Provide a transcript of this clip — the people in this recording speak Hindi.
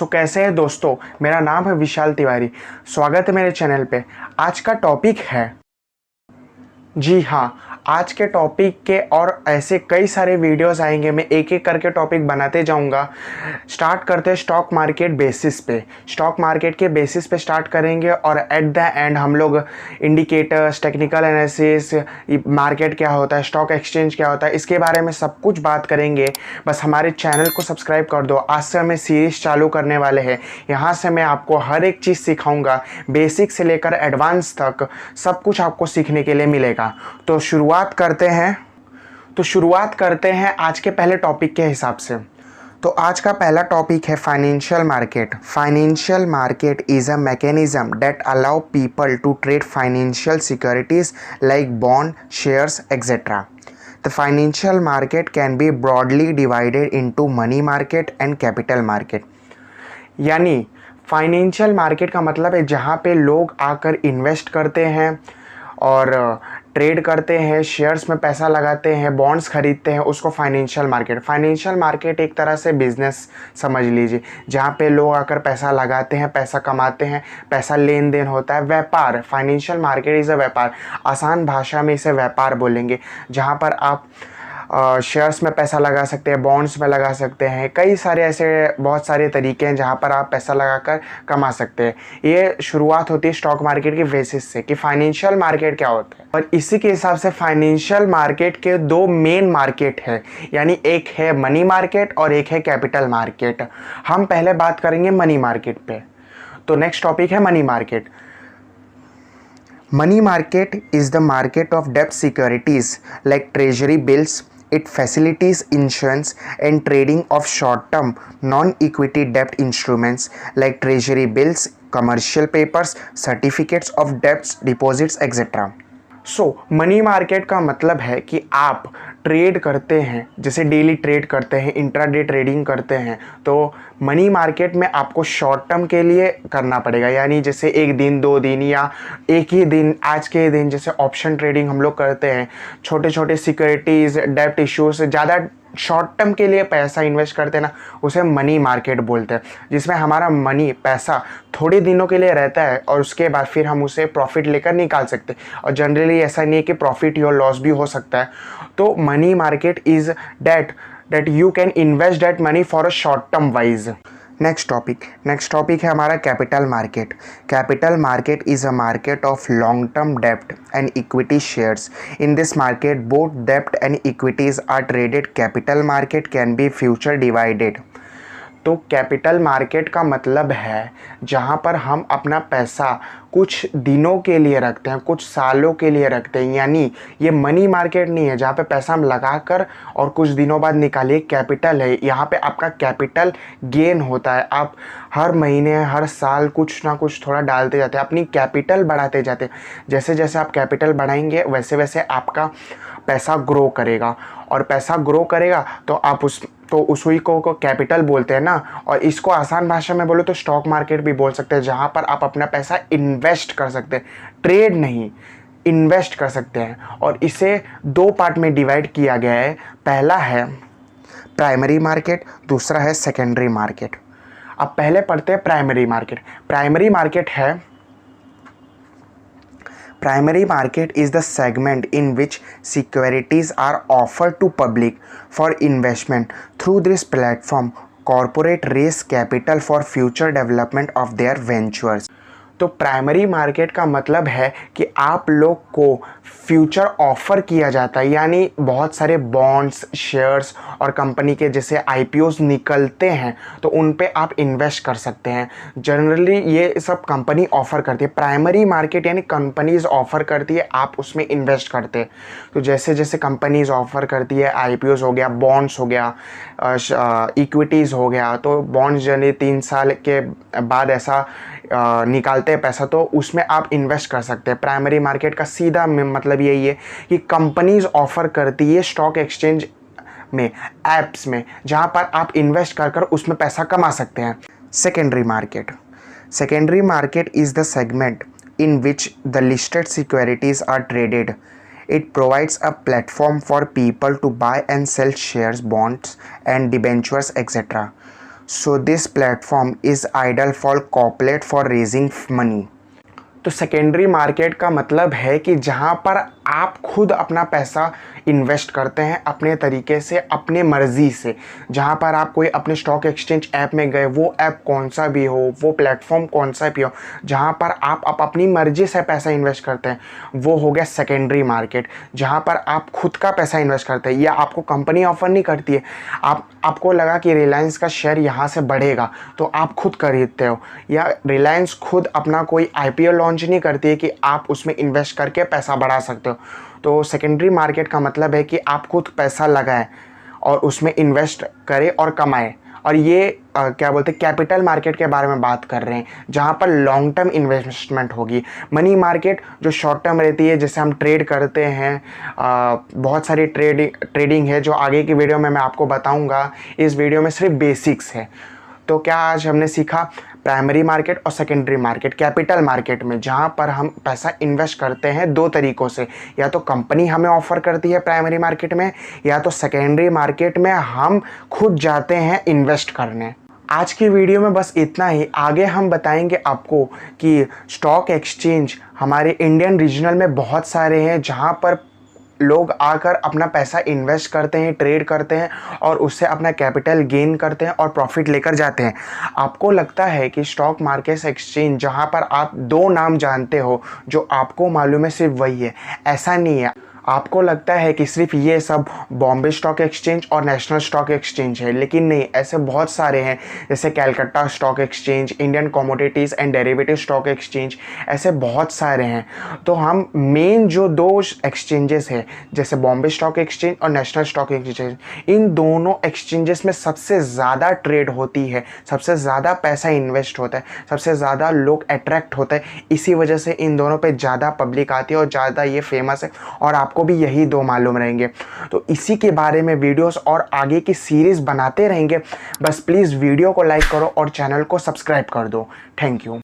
कैसे हैं दोस्तों। मेरा नाम है विशाल तिवारी। स्वागत है मेरे चैनल पे। आज का टॉपिक है, जी हाँ, आज के टॉपिक के और ऐसे कई सारे वीडियोस आएंगे। मैं एक एक करके टॉपिक बनाते जाऊंगा। स्टार्ट करते हैं स्टॉक मार्केट बेसिस पे। स्टॉक मार्केट के बेसिस पे स्टार्ट करेंगे और एट द एंड हम लोग इंडिकेटर्स, टेक्निकल एनालिसिस, मार्केट क्या होता है, स्टॉक एक्सचेंज क्या होता है, इसके बारे में सब कुछ बात करेंगे। बस हमारे चैनल को सब्सक्राइब कर दो। आज से हमें सीरीज चालू करने वाले हैं। यहाँ से मैं आपको हर एक चीज़ सिखाऊंगा, बेसिक से लेकर एडवांस तक सब कुछ आपको सीखने के लिए मिलेगा। तो शुरुआत करते हैं आज के पहले टॉपिक के हिसाब से। तो आज का पहला टॉपिक है financial market. Financial market is a mechanism that allow people to trade financial securities like bond, shares, etcetera. The financial market can be broadly divided into money market and capital market। यानी फाइनेंशियल मार्केट का मतलब है जहाँ पे लोग आकर इन्वेस्ट करते हैं और ट्रेड करते हैं, शेयर्स में पैसा लगाते हैं, बॉन्ड्स खरीदते हैं, उसको फाइनेंशियल मार्केट एक तरह से बिजनेस समझ लीजिए, जहाँ पे लोग आकर पैसा लगाते हैं, पैसा कमाते हैं, पैसा लेन देन होता है, व्यापार। फाइनेंशियल मार्केट इज़ अ व्यापार। आसान भाषा में इसे व्यापार बोलेंगे, जहाँ पर आप शेयर्स में पैसा लगा सकते हैं, बॉन्ड्स में लगा सकते हैं। कई सारे ऐसे बहुत सारे तरीके हैं जहाँ पर आप पैसा लगाकर कमा सकते हैं। ये शुरुआत होती है स्टॉक मार्केट के बेसिस से कि फाइनेंशियल मार्केट क्या होता है। और इसी के हिसाब से फाइनेंशियल मार्केट के दो मेन मार्केट है, यानी एक है मनी मार्केट और एक है कैपिटल मार्केट। हम पहले बात करेंगे मनी मार्केट पे। तो नेक्स्ट टॉपिक है money market. Money market is the market of debt securities like treasury bills. It facilitates insurance and trading of short-term non-equity debt instruments like treasury bills, commercial papers, certificates of debts, deposits, etc. Money market का मतलब है कि आप ट्रेड करते हैं, जैसे डेली ट्रेड करते हैं, इंट्राडे ट्रेडिंग करते हैं। तो मनी मार्केट में आपको शॉर्ट टर्म के लिए करना पड़ेगा, यानी जैसे एक दिन, 2 दिन या एक ही दिन, आज के दिन, जैसे ऑप्शन ट्रेडिंग हम लोग करते हैं, छोटे छोटे सिक्योरिटीज़, डेप्ट इश्यूज, ज़्यादा शॉर्ट टर्म के लिए पैसा इन्वेस्ट करते हैं ना, उसे मनी मार्केट बोलते हैं। जिसमें हमारा मनी, पैसा थोड़े दिनों के लिए रहता है और उसके बाद फिर हम उसे प्रॉफिट लेकर निकाल सकते हैं। और जनरली ऐसा नहीं है कि प्रॉफिट या लॉस भी हो सकता है। तो money market is that you can invest that money for a short term wise. Next topic है हमारा capital market. Capital market is a market of long term डेप्ट and equity shares. In this market both डेप्ट and equities are traded. Capital market can be further divided. तो कैपिटल मार्केट का मतलब है जहाँ पर हम अपना पैसा कुछ दिनों के लिए रखते हैं, कुछ सालों के लिए रखते हैं। यानी ये मनी मार्केट नहीं है जहाँ पे पैसा हम लगाकर और कुछ दिनों बाद निकालिए। कैपिटल है, यहाँ पे आपका कैपिटल गेन होता है। आप हर महीने, हर साल कुछ ना कुछ थोड़ा डालते जाते हैं, अपनी कैपिटल बढ़ाते जाते हैं। जैसे जैसे आप कैपिटल बढ़ाएंगे वैसे वैसे आपका पैसा ग्रो करेगा, और पैसा ग्रो करेगा तो आप उसी को कैपिटल बोलते हैं ना। और इसको आसान भाषा में बोलो तो स्टॉक मार्केट भी बोल सकते हैं, जहाँ पर आप अपना पैसा इन्वेस्ट कर सकते हैं, ट्रेड नहीं, इन्वेस्ट कर सकते हैं। और इसे 2 पार्ट में डिवाइड किया गया है। पहला है प्राइमरी मार्केट, दूसरा है सेकेंडरी मार्केट। अब पहले पढ़ते हैं primary market. Primary market is the segment in which securities are offered to public for investment. Through this platform, corporate raise capital for future development of their ventures. तो प्राइमरी मार्केट का मतलब है कि आप लोग को फ्यूचर ऑफर किया जाता है, यानी बहुत सारे बॉन्ड्स, शेयर्स और कंपनी के जैसे आईपीओस निकलते हैं तो उन पे आप इन्वेस्ट कर सकते हैं। जनरली ये सब कंपनी ऑफ़र करती है। प्राइमरी मार्केट यानी कंपनीज ऑफ़र करती है, आप उसमें इन्वेस्ट करते हैं। तो जैसे जैसे कंपनीज ऑफ़र करती है, आईपीओस हो गया, बॉन्ड्स हो गया, इक्विटीज़ हो गया, तो बॉन्ड्स जनरली 3 साल के बाद ऐसा निकालते हैं पैसा, तो उसमें आप इन्वेस्ट कर सकते हैं। प्राइमरी मार्केट का सीधा मतलब यही है कि कंपनीज ऑफ़र करती है स्टॉक एक्सचेंज में, ऐप्स में, जहाँ पर आप इन्वेस्ट कर कर उसमें पैसा कमा सकते हैं। Secondary market is the segment in which the listed securities are traded. It provides a platform for people to buy and sell shares, bonds and debentures, etc. So this platform is ideal for corporate for raising money. तो सेकेंडरी मार्केट का मतलब है कि जहाँ पर आप खुद अपना पैसा इन्वेस्ट करते हैं अपने तरीके से, अपने मर्ज़ी से। जहाँ पर आप कोई अपने स्टॉक एक्सचेंज ऐप में गए, वो ऐप कौन सा भी हो, वो प्लेटफॉर्म कौन सा भी हो, जहाँ पर आप अपनी मर्ज़ी से पैसा इन्वेस्ट करते हैं, वो हो गया सेकेंडरी मार्केट। जहाँ पर आप खुद का पैसा इन्वेस्ट करते हैं या आपको कंपनी ऑफर नहीं करती है, आपको लगा कि रिलायंस का शेयर यहाँ से बढ़ेगा तो आप खुद खरीदते हो, या रिलायंस खुद अपना कोई IPO लॉन्च नहीं करती है कि आप उसमें इन्वेस्ट करके पैसा बढ़ा सकते हो। तो सेकेंडरी मार्केट का मतलब है कि आप खुद पैसा लगाएं और उसमें इन्वेस्ट करें और कमाएं। और ये क्या बोलते हैं, कैपिटल मार्केट के बारे में बात कर रहे हैं, जहाँ पर लॉन्ग टर्म इन्वेस्टमेंट होगी। मनी मार्केट जो शॉर्ट टर्म रहती है, जैसे हम ट्रेड करते हैं, बहुत सारी ट्रेडिंग है जो आगे की वीडियो में मैं आपको बताऊँगा। इस वीडियो में सिर्फ बेसिक्स है। तो क्या आज हमने सीखा, प्राइमरी मार्केट और सेकेंडरी मार्केट। कैपिटल मार्केट में जहाँ पर हम पैसा इन्वेस्ट करते हैं दो तरीक़ों से, या तो कंपनी हमें ऑफ़र करती है प्राइमरी मार्केट में, या तो सेकेंडरी मार्केट में हम खुद जाते हैं इन्वेस्ट करने। आज की वीडियो में बस इतना ही। आगे हम बताएंगे आपको कि स्टॉक एक्सचेंज हमारे इंडियन रीजनल में बहुत सारे हैं, जहाँ पर लोग आकर अपना पैसा इन्वेस्ट करते हैं, ट्रेड करते हैं और उससे अपना कैपिटल गेन करते हैं और प्रॉफिट लेकर जाते हैं। आपको लगता है कि स्टॉक मार्केट एक्सचेंज जहां पर आप दो नाम जानते हो, जो आपको मालूम है सिर्फ वही है, ऐसा नहीं है। आपको लगता है कि सिर्फ ये सब बॉम्बे स्टॉक एक्सचेंज और नेशनल स्टॉक एक्सचेंज है, लेकिन नहीं, ऐसे बहुत सारे हैं, जैसे Calcutta stock exchange, Indian commodities and derivative stock exchange, ऐसे बहुत सारे हैं। तो हम मेन जो दो एक्सचेंजेस हैं, जैसे बॉम्बे स्टॉक एक्सचेंज और नेशनल स्टॉक एक्सचेंज, इन दोनों एक्सचेंजेस में सबसे ज़्यादा ट्रेड होती है, सबसे ज़्यादा पैसा इन्वेस्ट होता है, सबसे ज़्यादा लोग अट्रैक्ट होते हैं। इसी वजह से इन दोनों पे ज़्यादा पब्लिक आती है और ज़्यादा ये फेमस है, और आपको भी यही दो मालूम रहेंगे। तो इसी के बारे में वीडियोस और आगे की सीरीज़ बनाते रहेंगे। बस प्लीज़ वीडियो को लाइक करो और चैनल को सब्सक्राइब कर दो। Thank you.